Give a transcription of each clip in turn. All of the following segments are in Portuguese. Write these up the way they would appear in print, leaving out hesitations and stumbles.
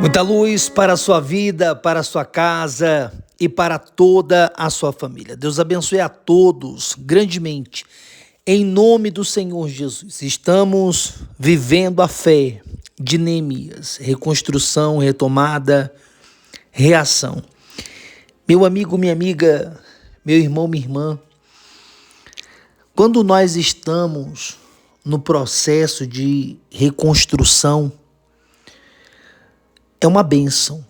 Muita luz para a sua vida, para a sua casa e para toda a sua família. Deus abençoe a todos grandemente, em nome do Senhor Jesus. Estamos vivendo a fé de Neemias, reconstrução, retomada, reação. Meu amigo, minha amiga, meu irmão, minha irmã, quando nós estamos no processo de reconstrução, é uma bênção,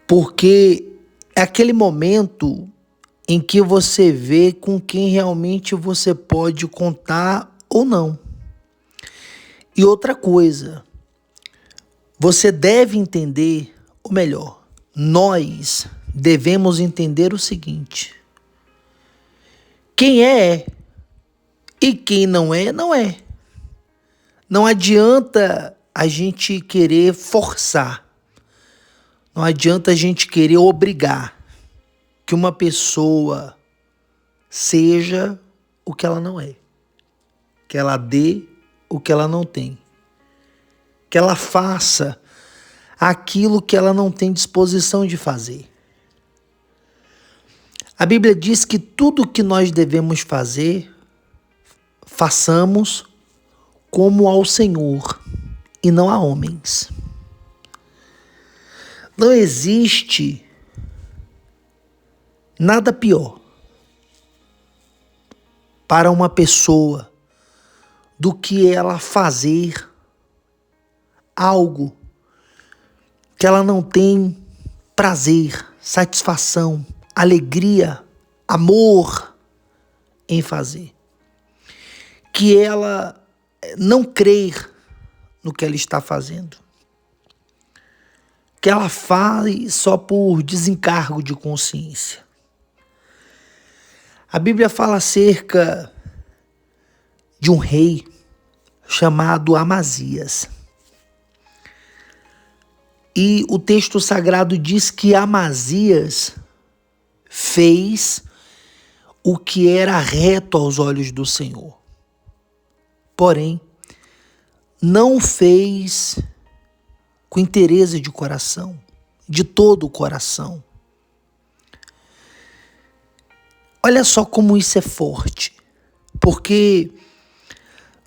porque é aquele momento em que você vê com quem realmente você pode contar ou não. E outra coisa, você deve entender, ou melhor, nós devemos entender o seguinte: quem é e quem não é, não é. Não adianta a gente querer forçar. Não adianta a gente querer obrigar que uma pessoa seja o que ela não é. Que ela dê o que ela não tem. Que ela faça aquilo que ela não tem disposição de fazer. A Bíblia diz que tudo o que nós devemos fazer, façamos como ao Senhor e não a homens. Não existe nada pior para uma pessoa do que ela fazer algo que ela não tem prazer, satisfação, alegria, amor em fazer. Que ela não crer no que ela está fazendo. Que ela faz só por desencargo de consciência. A Bíblia fala acerca de um rei chamado Amazias. E o texto sagrado diz que Amazias fez o que era reto aos olhos do Senhor. Porém, não fez com interesse de coração, de todo o coração. Olha só como isso é forte, porque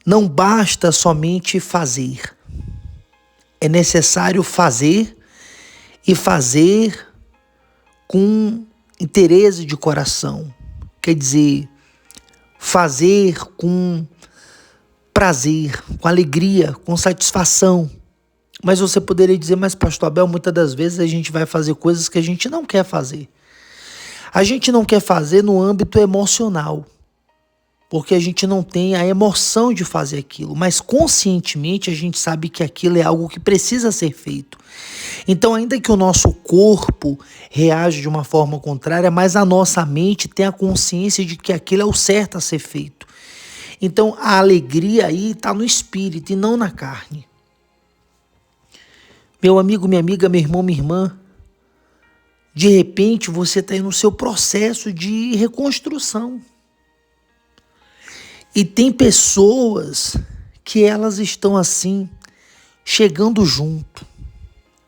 não basta somente fazer. É necessário fazer e fazer com interesse de coração. Quer dizer, fazer com prazer, com alegria, com satisfação. Mas você poderia dizer, mas pastor Abel, muitas das vezes a gente vai fazer coisas que a gente não quer fazer. A gente não quer fazer no âmbito emocional, porque a gente não tem a emoção de fazer aquilo, mas conscientemente a gente sabe que aquilo é algo que precisa ser feito. Então, ainda que o nosso corpo reaja de uma forma contrária, mas a nossa mente tem a consciência de que aquilo é o certo a ser feito. Então, a alegria aí está no espírito e não na carne. Meu amigo, minha amiga, meu irmão, minha irmã, de repente você está aí no seu processo de reconstrução. E tem pessoas que elas estão assim, chegando junto,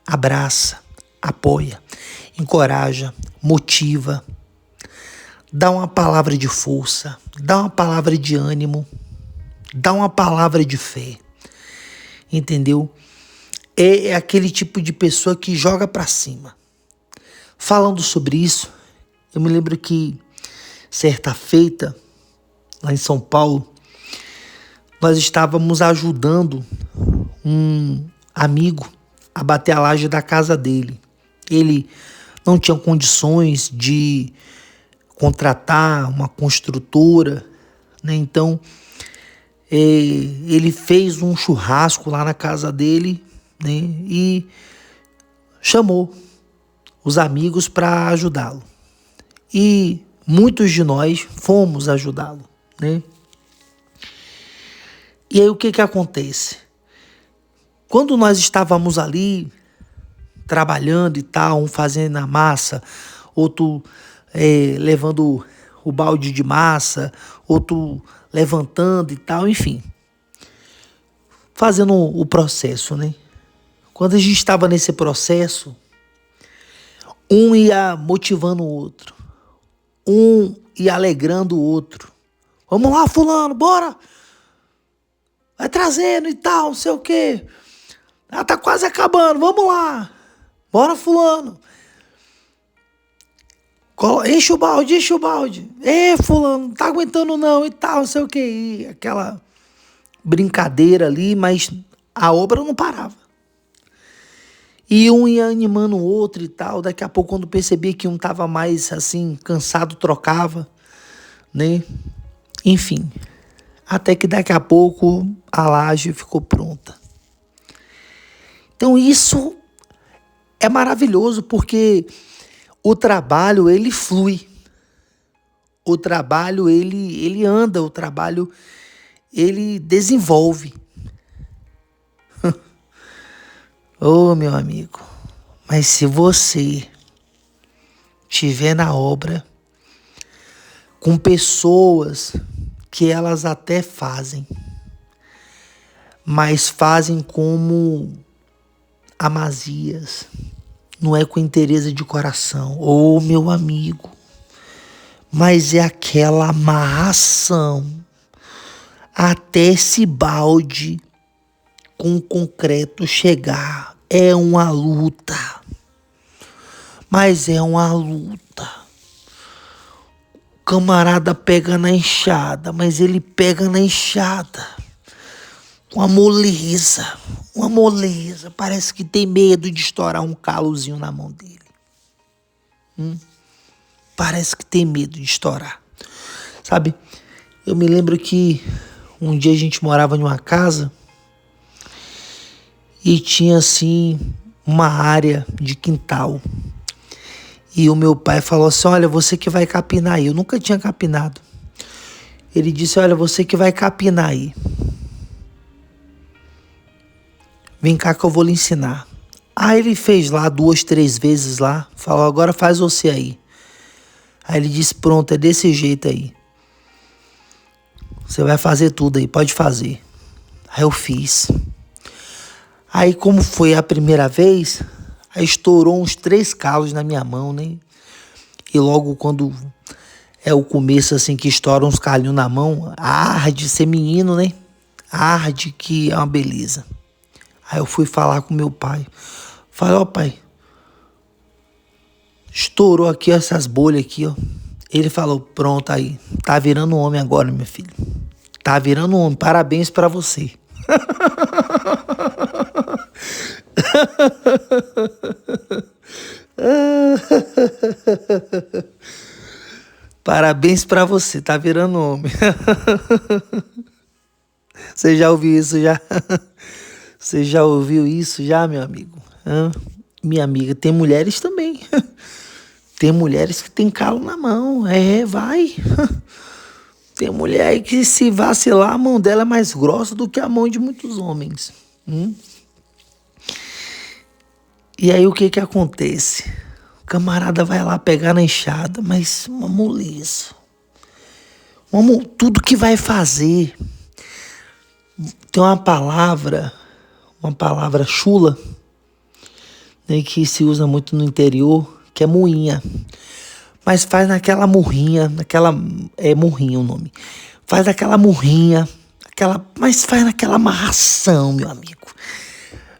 abraça, apoia, encoraja, motiva, dá uma palavra de força, dá uma palavra de ânimo, dá uma palavra de fé, entendeu? É aquele tipo de pessoa que joga pra cima. Falando sobre isso, eu me lembro que certa feita, lá em São Paulo, nós estávamos ajudando um amigo a bater a laje da casa dele. Ele não tinha condições de contratar uma construtora, né? Então, ele fez um churrasco lá na casa dele, né? E chamou os amigos para ajudá-lo. E muitos de nós fomos ajudá-lo, né? E aí o que acontece? Quando nós estávamos ali trabalhando e tal, um fazendo a massa, outro levando o balde de massa, outro levantando e tal, enfim, fazendo o processo, né? Quando a gente estava nesse processo, um ia motivando o outro. Um ia alegrando o outro. Vamos lá, fulano, bora! Vai trazendo e tal, não sei o quê. Ah, tá quase acabando, vamos lá. Bora, fulano. Enche o balde, enche o balde. Fulano, não tá aguentando não e tal, não sei o quê. E aquela brincadeira ali, mas a obra não parava. E um ia animando o outro e tal. Daqui a pouco, quando percebia que um tava mais, assim, cansado, trocava, né? Enfim, até que daqui a pouco a laje ficou pronta. Então isso é maravilhoso, porque o trabalho, ele flui. O trabalho, ele anda, o trabalho, ele desenvolve. Ô, meu amigo, mas se você estiver na obra com pessoas que elas até fazem, mas fazem como amazias, não é com interesse de coração. Ô, meu amigo, mas é aquela amarração até esse balde com concreto chegar. É uma luta, mas é uma luta. O camarada pega na enxada, mas ele pega na enxada uma moleza, parece que tem medo de estourar um calozinho na mão dele. Parece que tem medo de estourar. Sabe, eu me lembro que um dia a gente morava em uma casa e tinha assim uma área de quintal. E o meu pai falou assim: olha, você que vai capinar aí. Eu nunca tinha capinado. Ele disse: olha, você que vai capinar aí. Vem cá que eu vou lhe ensinar. Aí ele fez lá 2, 3 vezes lá. Falou: agora faz você aí. Aí ele disse: pronto, é desse jeito aí. Você vai fazer tudo aí, pode fazer. Aí eu fiz. Aí como foi a primeira vez, aí estourou uns 3 calos na minha mão, né? E logo quando é o começo assim que estoura uns calinhos na mão, arde ser menino, né? Arde que é uma beleza. Aí eu fui falar com meu pai. Falei: ó, pai, estourou aqui ó, essas bolhas aqui, ó. Ele falou: pronto aí, tá virando homem agora, meu filho. Tá virando homem, parabéns pra você. Parabéns pra você, tá virando homem. Você já ouviu isso já? Você já ouviu isso já, meu amigo? Minha amiga, tem mulheres também. Tem mulheres que tem calo na mão. Vai. Tem mulher aí que se vacilar, a mão dela é mais grossa do que a mão de muitos homens. E aí o que que acontece? O camarada vai lá pegar na enxada, mas uma moleza. Tudo que vai fazer. Tem uma palavra chula, né, que se usa muito no interior, que é moinha. Mas faz naquela murrinha, é murrinha o nome. Faz aquela murrinha, mas faz naquela amarração, meu amigo.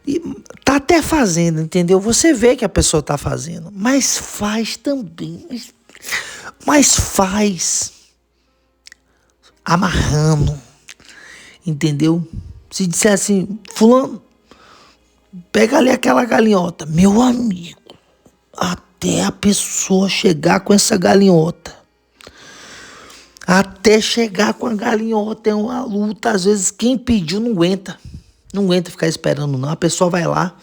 E tá até fazendo, entendeu? Você vê que a pessoa tá fazendo, mas faz também. Mas faz amarrando, entendeu? Se disser assim: fulano, pega ali aquela galinhota. Meu amigo, até a pessoa chegar com essa galinhota. Até chegar com a galinhota é uma luta. Às vezes quem pediu não aguenta. Não aguenta ficar esperando não. A pessoa vai lá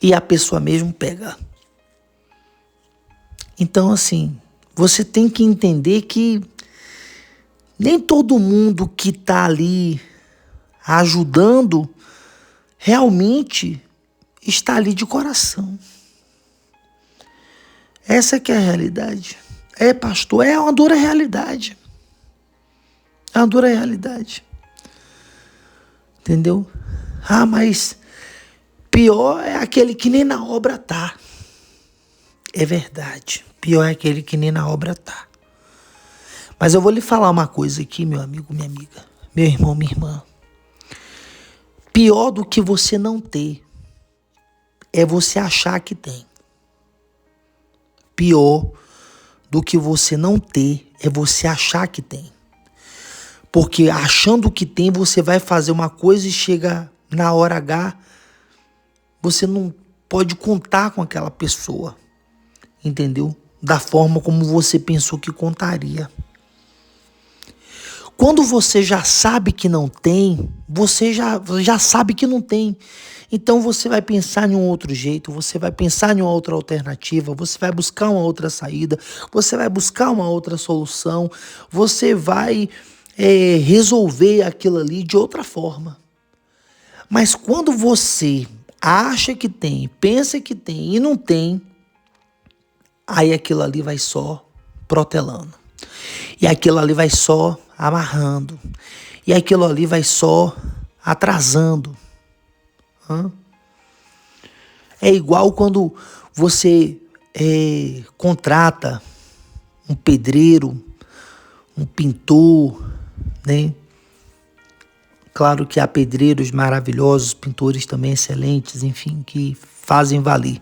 e a pessoa mesmo pega. Então assim, você tem que entender que nem todo mundo que tá ali ajudando realmente está ali de coração. Essa que é a realidade. Pastor, é uma dura realidade. É uma dura realidade. Entendeu? Mas Pior é aquele que nem na obra tá. É verdade. Pior é aquele que nem na obra tá. Mas eu vou lhe falar uma coisa aqui, meu amigo, minha amiga, meu irmão, minha irmã. Pior do que você não ter é você achar que tem. Pior do que você não ter é você achar que tem. Porque achando que tem, você vai fazer uma coisa e chega na hora H, você não pode contar com aquela pessoa, entendeu? Da forma como você pensou que contaria. Quando você já sabe que não tem, você já sabe que não tem. Então você vai pensar em um outro jeito, você vai pensar em uma outra alternativa, você vai buscar uma outra saída, você vai buscar uma outra solução, você vai resolver aquilo ali de outra forma. Mas quando você acha que tem, pensa que tem e não tem, aí aquilo ali vai só protelando. E aquilo ali vai só amarrando. E aquilo ali vai só atrasando. É igual quando você contrata um pedreiro, um pintor, né? Claro que há pedreiros maravilhosos, pintores também excelentes, enfim, que fazem valer.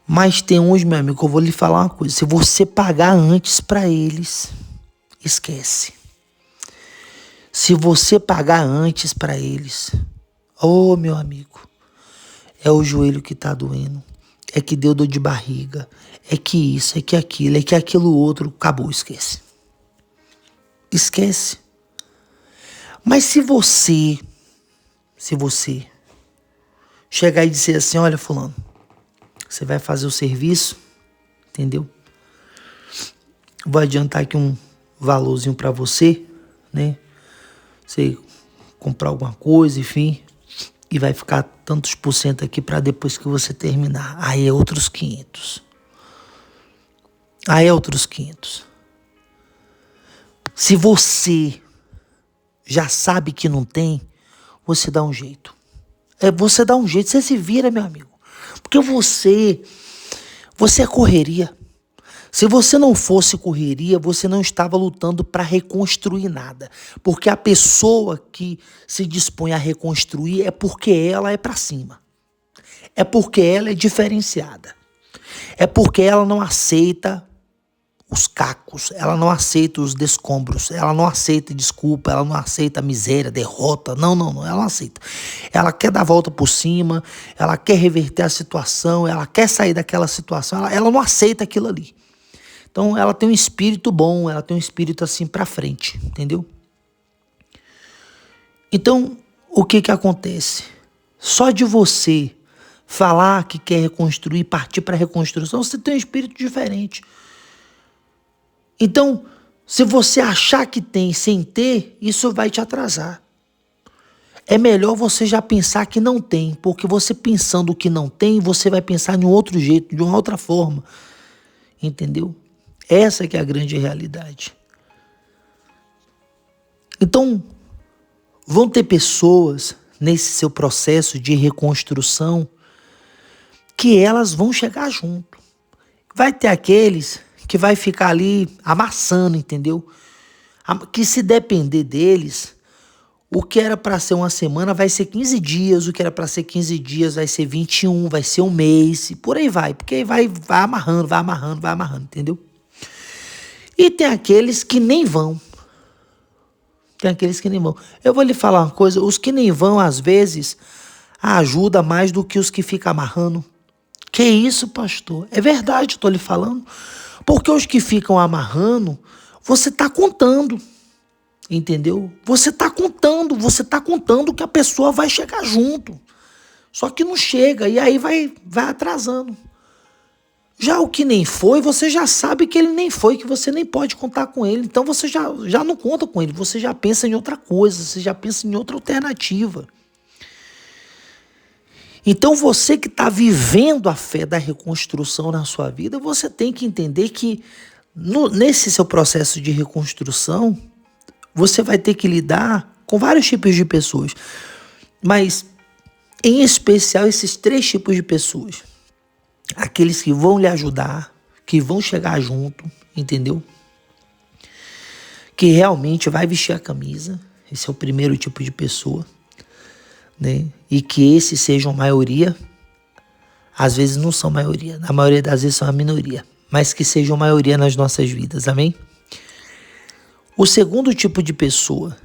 Mas tem uns, meu amigo, que eu vou lhe falar uma coisa. Se você pagar antes para eles, esquece. Se você pagar antes para eles, ô meu amigo, é o joelho que tá doendo, é que deu dor de barriga, é que isso, é que aquilo outro, acabou, esquece. Esquece. Mas se você chegar e dizer assim, olha fulano, você vai fazer o serviço, entendeu? Vou adiantar aqui um valorzinho para você, né? Você comprar alguma coisa, enfim, e vai ficar tantos por cento aqui para depois que você terminar. Aí é outros 500. Aí é outros 500. Se você já sabe que não tem, você dá um jeito. Você dá um jeito, você se vira, meu amigo. Porque você é correria. Se você não fosse correria, você não estava lutando para reconstruir nada. Porque a pessoa que se dispõe a reconstruir é porque ela é para cima. É porque ela é diferenciada. É porque ela não aceita os cacos, ela não aceita os descombros, ela não aceita desculpa, ela não aceita miséria, derrota, não, ela não aceita. Ela quer dar a volta por cima, ela quer reverter a situação, ela quer sair daquela situação, ela não aceita aquilo ali. Então ela tem um espírito bom, ela tem um espírito assim pra frente, entendeu? Então, o que acontece? Só de você falar que quer reconstruir, partir para reconstrução, você tem um espírito diferente. Então, se você achar que tem sem ter, isso vai te atrasar. É melhor você já pensar que não tem, porque você pensando que não tem, você vai pensar de um outro jeito, de uma outra forma. Entendeu? Essa que é a grande realidade. Então, vão ter pessoas nesse seu processo de reconstrução que elas vão chegar junto. Vai ter aqueles que vai ficar ali amassando, entendeu? Que se depender deles, o que era para ser uma semana vai ser 15 dias, o que era para ser 15 dias vai ser 21, vai ser um mês, e por aí vai, porque vai amarrando, entendeu? E tem aqueles que nem vão. Eu vou lhe falar uma coisa, os que nem vão, às vezes, ajuda mais do que os que ficam amarrando. Que isso, pastor? É verdade, eu tô lhe falando. Porque os que ficam amarrando, você tá contando, entendeu? Você tá contando que a pessoa vai chegar junto. Só que não chega, e aí vai atrasando. Já o que nem foi, você já sabe que ele nem foi, que você nem pode contar com ele. Então você já não conta com ele, você já pensa em outra coisa, você já pensa em outra alternativa. Então você que está vivendo a fé da reconstrução na sua vida, você tem que entender que nesse seu processo de reconstrução, você vai ter que lidar com vários tipos de pessoas. Mas Em especial esses três tipos de pessoas. Aqueles que vão lhe ajudar, que vão chegar junto, entendeu? Que realmente vai vestir a camisa. Esse é o primeiro tipo de pessoa, né? E que esses sejam maioria. Às vezes não são maioria, na maioria das vezes são a minoria, mas que sejam maioria nas nossas vidas, amém? O segundo tipo de pessoa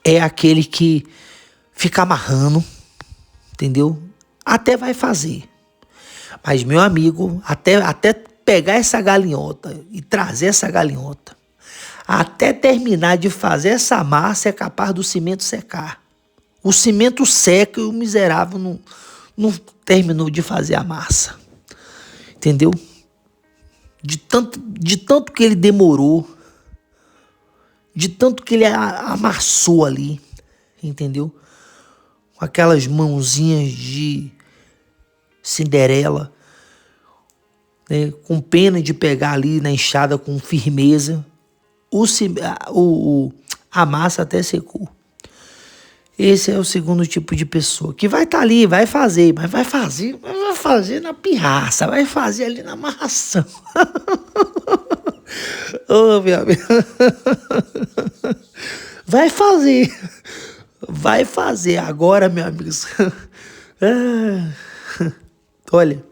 é aquele que fica amarrando, entendeu? Até vai fazer. Mas, meu amigo, até pegar essa galinhota e trazer essa galinhota, até terminar de fazer essa massa, é capaz do cimento secar. O cimento seca e o miserável não terminou de fazer a massa. Entendeu? De tanto que ele demorou, de tanto que ele amassou ali, entendeu? Com aquelas mãozinhas de Cinderela, né? Com pena de pegar ali na enxada com firmeza, a massa até secou. Esse é o segundo tipo de pessoa, que vai estar ali, vai fazer, mas vai fazer na pirraça, vai fazer ali na amarração. Ô, meu amigo. Vai fazer agora, meu amigo. Olha,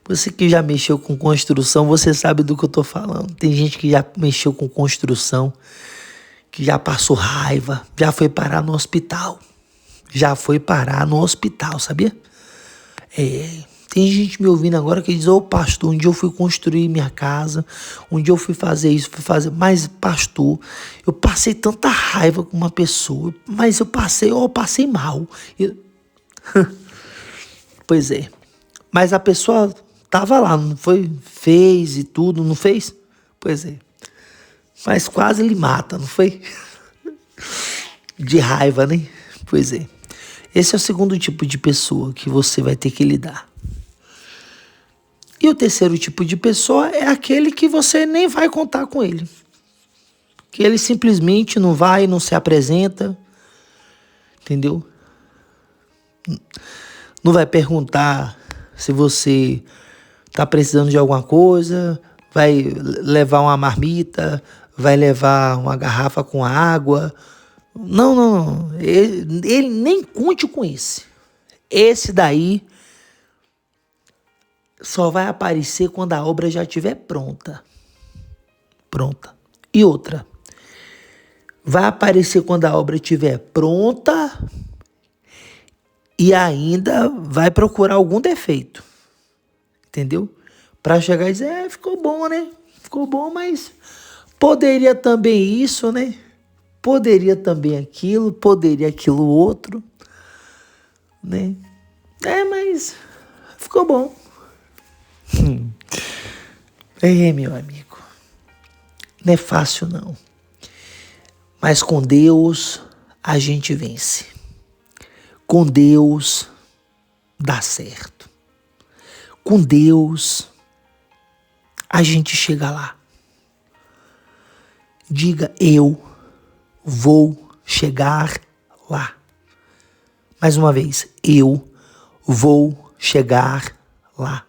você que já mexeu com construção, você sabe do que eu tô falando. Tem gente que já mexeu com construção, que já passou raiva, já foi parar no hospital. Sabia? Tem gente me ouvindo agora que diz, ô pastor, um dia eu fui construir minha casa, um dia eu fui fazer isso, mas pastor, eu passei tanta raiva com uma pessoa, mas eu passei mal. Pois é, mas a pessoa tava lá, não foi? Fez e tudo, não fez? Pois é, mas quase lhe mata, não foi? De raiva, né? Pois é. Esse é o segundo tipo de pessoa que você vai ter que lidar. E o terceiro tipo de pessoa é aquele que você nem vai contar com ele. Que ele simplesmente não vai, não se apresenta. Entendeu? Não vai perguntar se você está precisando de alguma coisa, vai levar uma marmita, vai levar uma garrafa com água. Não. Ele nem conte com esse. Esse daí só vai aparecer quando a obra já estiver pronta. E outra, vai aparecer quando a obra estiver pronta e ainda vai procurar algum defeito. Entendeu? Para chegar e dizer, ficou bom, né? Ficou bom, mas poderia também isso, né? Poderia também aquilo, poderia aquilo outro, né? Mas ficou bom. Meu amigo, não é fácil não. Mas com Deus a gente vence. Com Deus dá certo. Com Deus a gente chega lá. Diga, eu vou chegar lá. Mais uma vez, eu vou chegar lá.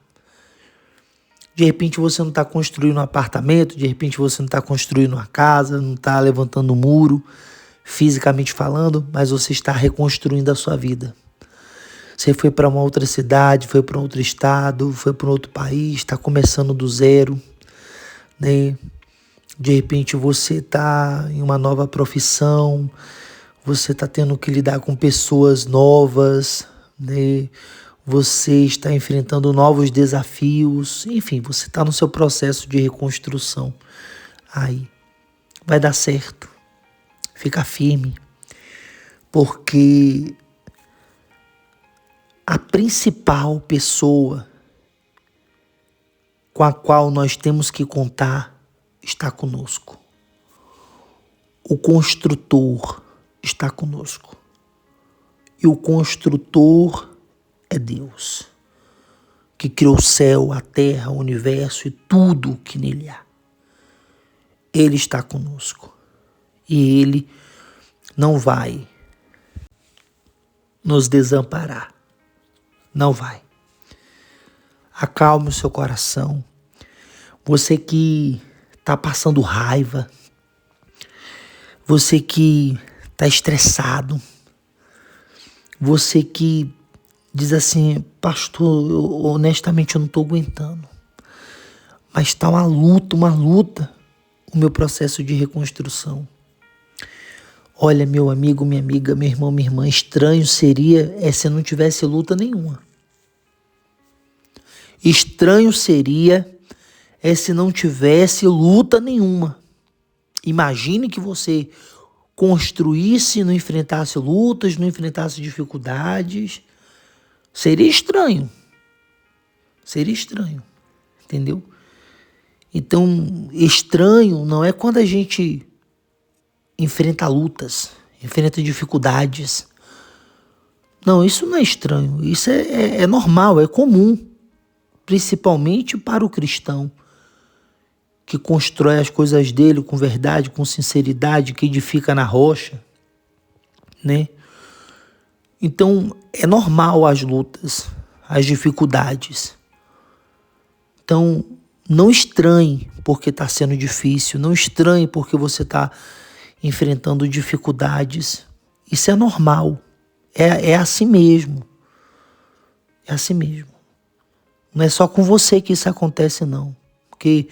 De repente você não está construindo um apartamento, de repente você não está construindo uma casa, não está levantando um muro, fisicamente falando, mas você está reconstruindo a sua vida. Você foi para uma outra cidade, foi para um outro estado, foi para um outro país, está começando do zero, né? De repente você está em uma nova profissão, você está tendo que lidar com pessoas novas, né? Você está enfrentando novos desafios, enfim, você está no seu processo de reconstrução. Aí, vai dar certo. Fica firme, porque a principal pessoa com a qual nós temos que contar está conosco. O construtor está conosco. E o construtor é Deus, que criou o céu, a terra, o universo e tudo o que nele há. Ele está conosco. E Ele não vai nos desamparar. Não vai. Acalme o seu coração. Você que está passando raiva, você que está estressado, você que diz assim, pastor, honestamente eu não estou aguentando, mas está uma luta, o meu processo de reconstrução. Olha, meu amigo, minha amiga, meu irmão, minha irmã, estranho seria se não tivesse luta nenhuma. Estranho seria se não tivesse luta nenhuma. Imagine que você construísse, não enfrentasse lutas, não enfrentasse dificuldades. Seria estranho. Seria estranho. Entendeu? Então, estranho não é quando a gente enfrenta lutas, enfrenta dificuldades. Não, isso não é estranho. Isso é normal, é comum. Principalmente para o cristão, que constrói as coisas dele com verdade, com sinceridade, que edifica na rocha, né? Então, é normal as lutas, as dificuldades. Então, não estranhe porque está sendo difícil, não estranhe porque você está enfrentando dificuldades. Isso é normal, é assim mesmo, é assim mesmo. Não é só com você que isso acontece, não. Porque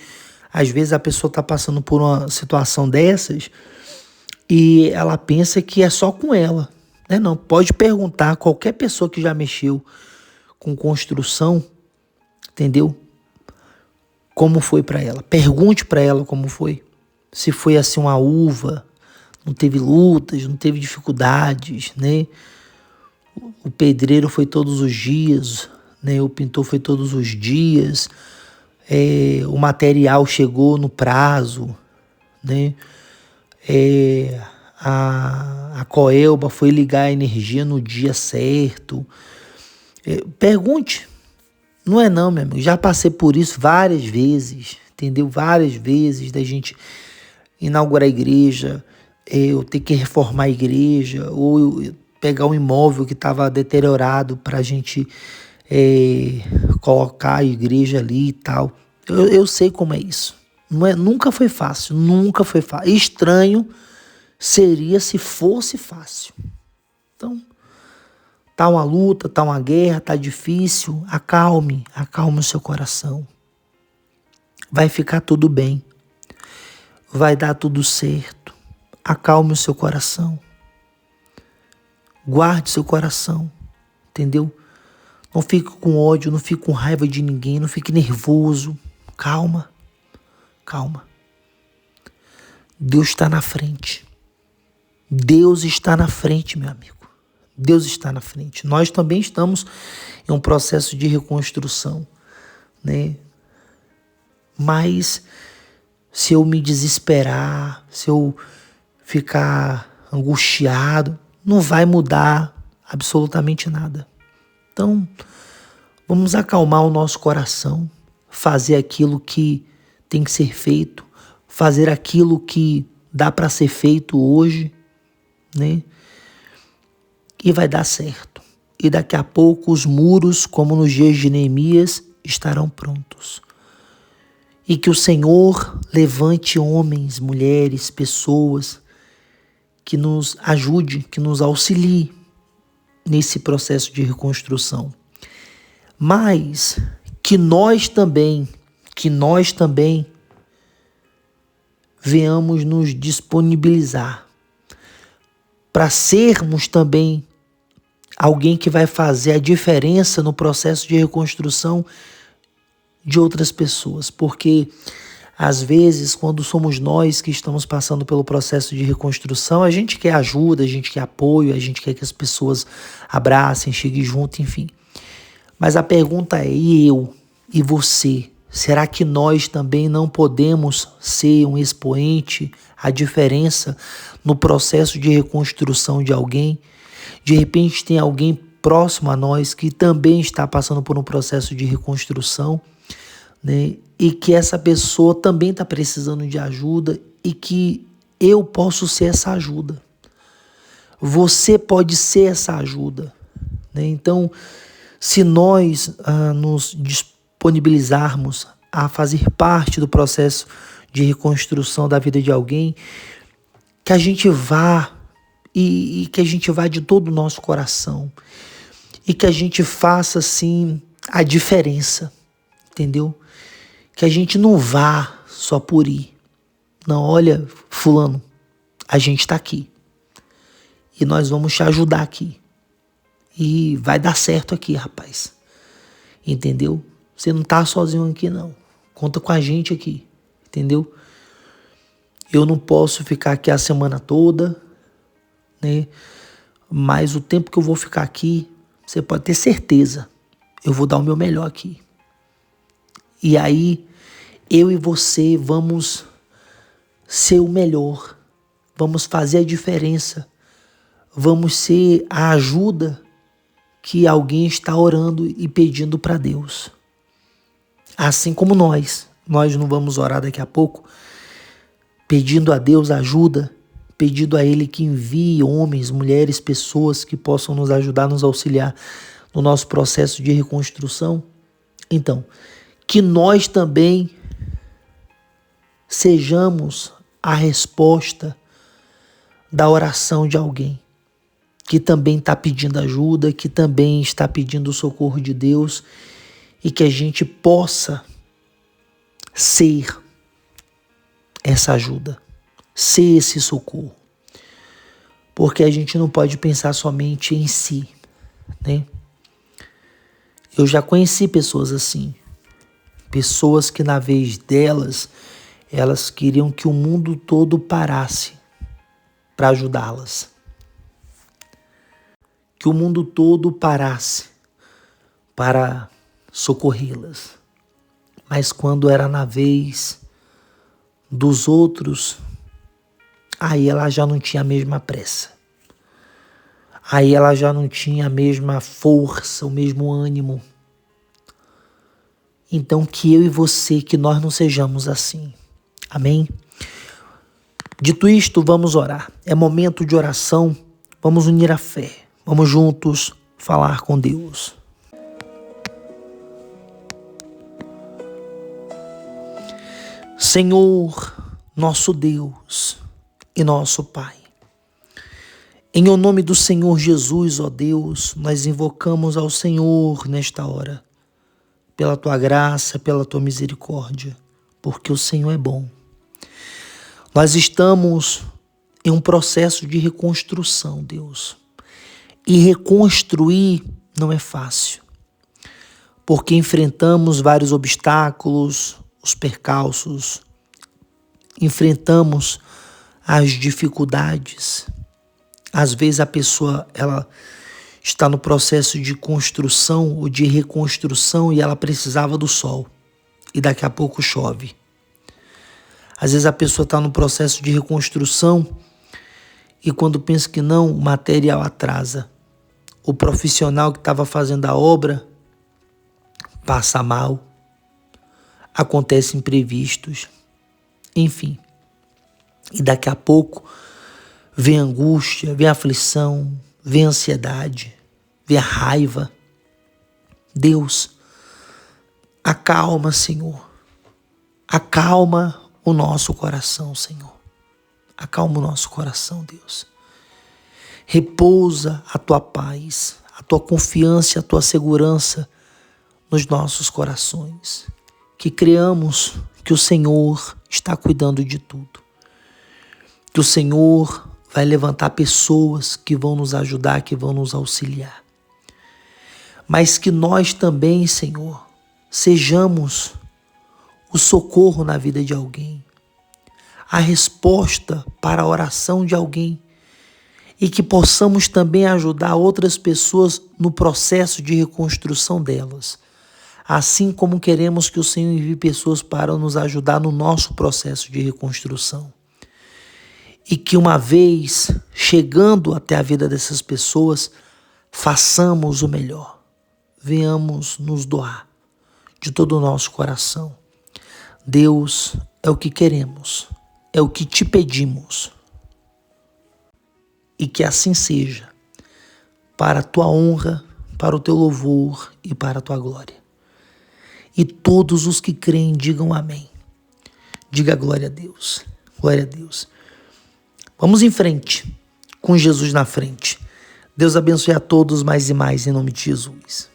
às vezes a pessoa está passando por uma situação dessas e ela pensa que é só com ela. Né? Não, pode perguntar a qualquer pessoa que já mexeu com construção, entendeu? Como foi para ela. Pergunte para ela como foi. Se foi assim uma uva, não teve lutas, não teve dificuldades, né? O pedreiro foi todos os dias, né? O pintor foi todos os dias, o material chegou no prazo, né? A Coelba foi ligar a energia no dia certo. Pergunte. Não é não, meu amigo. Já passei por isso várias vezes, entendeu? Várias vezes da gente inaugurar a igreja, eu ter que reformar a igreja, ou eu pegar um imóvel que estava deteriorado para a gente colocar a igreja ali e tal. Eu sei como é isso. Nunca foi fácil, nunca foi fácil. Estranho seria se fosse fácil. Então, tá uma luta, tá uma guerra, tá difícil, acalme o seu coração. Vai ficar tudo bem. Vai dar tudo certo. Acalme o seu coração. Guarde seu coração, entendeu? Não fique com ódio, não fique com raiva de ninguém, não fique nervoso. Calma. Deus está na frente. Deus está na frente, meu amigo. Deus está na frente. Nós também estamos em um processo de reconstrução, né? Mas se eu me desesperar, se eu ficar angustiado, não vai mudar absolutamente nada. Então, vamos acalmar o nosso coração, fazer aquilo que tem que ser feito, fazer aquilo que dá para ser feito hoje, né? E vai dar certo. E daqui a pouco os muros, como nos dias de Neemias, estarão prontos. E que o Senhor levante homens, mulheres, pessoas que nos ajude, que nos auxilie nesse processo de reconstrução. Mas que nós também venhamos nos disponibilizar para sermos também alguém que vai fazer a diferença no processo de reconstrução de outras pessoas. Porque, às vezes, quando somos nós que estamos passando pelo processo de reconstrução, a gente quer ajuda, a gente quer apoio, a gente quer que as pessoas abracem, cheguem junto, enfim. Mas a pergunta é, e eu? E você? Será que nós também não podemos ser um expoente, a diferença no processo de reconstrução de alguém? De repente tem alguém próximo a nós que também está passando por um processo de reconstrução, né? E que essa pessoa também está precisando de ajuda e que eu posso ser essa ajuda. Você pode ser essa ajuda, né? Então, Se nós nos disponibilizarmos a fazer parte do processo de reconstrução da vida de alguém, que a gente vá e que a gente vá de todo o nosso coração e que a gente faça assim a diferença, entendeu? Que a gente não vá só por ir. Não, olha, fulano, a gente está aqui e nós vamos te ajudar aqui e vai dar certo aqui, rapaz, entendeu? Você não tá sozinho aqui não, conta com a gente aqui, entendeu? Eu não posso ficar aqui a semana toda, né? Mas o tempo que eu vou ficar aqui, você pode ter certeza, eu vou dar o meu melhor aqui. E aí, eu e você vamos ser o melhor, vamos fazer a diferença, vamos ser a ajuda que alguém está orando e pedindo para Deus. Assim como nós não vamos orar daqui a pouco, pedindo a Deus ajuda, pedindo a Ele que envie homens, mulheres, pessoas que possam nos ajudar, nos auxiliar no nosso processo de reconstrução. Então, que nós também sejamos a resposta da oração de alguém que também está pedindo ajuda, que também está pedindo o socorro de Deus e que a gente possa ser essa ajuda, ser esse socorro. Porque a gente não pode pensar somente em si, né? Eu já conheci pessoas assim, pessoas que na vez delas, elas queriam que o mundo todo parasse para ajudá-las. Que o mundo todo parasse para socorrê-las. Mas quando era na vez dos outros, aí ela já não tinha a mesma pressa. Aí ela já não tinha a mesma força, o mesmo ânimo. Então que eu e você, que nós não sejamos assim. Amém? Dito isto, vamos orar. É momento de oração, vamos unir a fé. Vamos juntos falar com Deus. Senhor, nosso Deus e nosso Pai, em o nome do Senhor Jesus, ó Deus, nós invocamos ao Senhor nesta hora, pela Tua graça, pela Tua misericórdia, porque o Senhor é bom. Nós estamos em um processo de reconstrução, Deus. E reconstruir não é fácil, porque enfrentamos vários obstáculos, os percalços, enfrentamos as dificuldades. Às vezes a pessoa ela está no processo de construção ou de reconstrução e ela precisava do sol e daqui a pouco chove. Às vezes a pessoa está no processo de reconstrução e quando pensa que não, o material atrasa. O profissional que estava fazendo a obra passa mal, acontecem imprevistos, enfim. E daqui a pouco vem angústia, vem aflição, vem ansiedade, vem a raiva. Deus, acalma, Senhor. Acalma o nosso coração, Senhor. Acalma o nosso coração, Deus. Repousa a Tua paz, a Tua confiança e a Tua segurança nos nossos corações. Que creamos que o Senhor está cuidando de tudo. Que o Senhor vai levantar pessoas que vão nos ajudar, que vão nos auxiliar. Mas que nós também, Senhor, sejamos o socorro na vida de alguém, a resposta para a oração de alguém e que possamos também ajudar outras pessoas no processo de reconstrução delas, assim como queremos que o Senhor envie pessoas para nos ajudar no nosso processo de reconstrução. E que uma vez chegando até a vida dessas pessoas, façamos o melhor, venhamos nos doar de todo o nosso coração. Deus, é o que queremos, é o que te pedimos. E que assim seja, para a tua honra, para o teu louvor e para a tua glória. E todos os que creem digam amém. Diga glória a Deus. Glória a Deus. Vamos em frente, com Jesus na frente. Deus abençoe a todos mais e mais em nome de Jesus.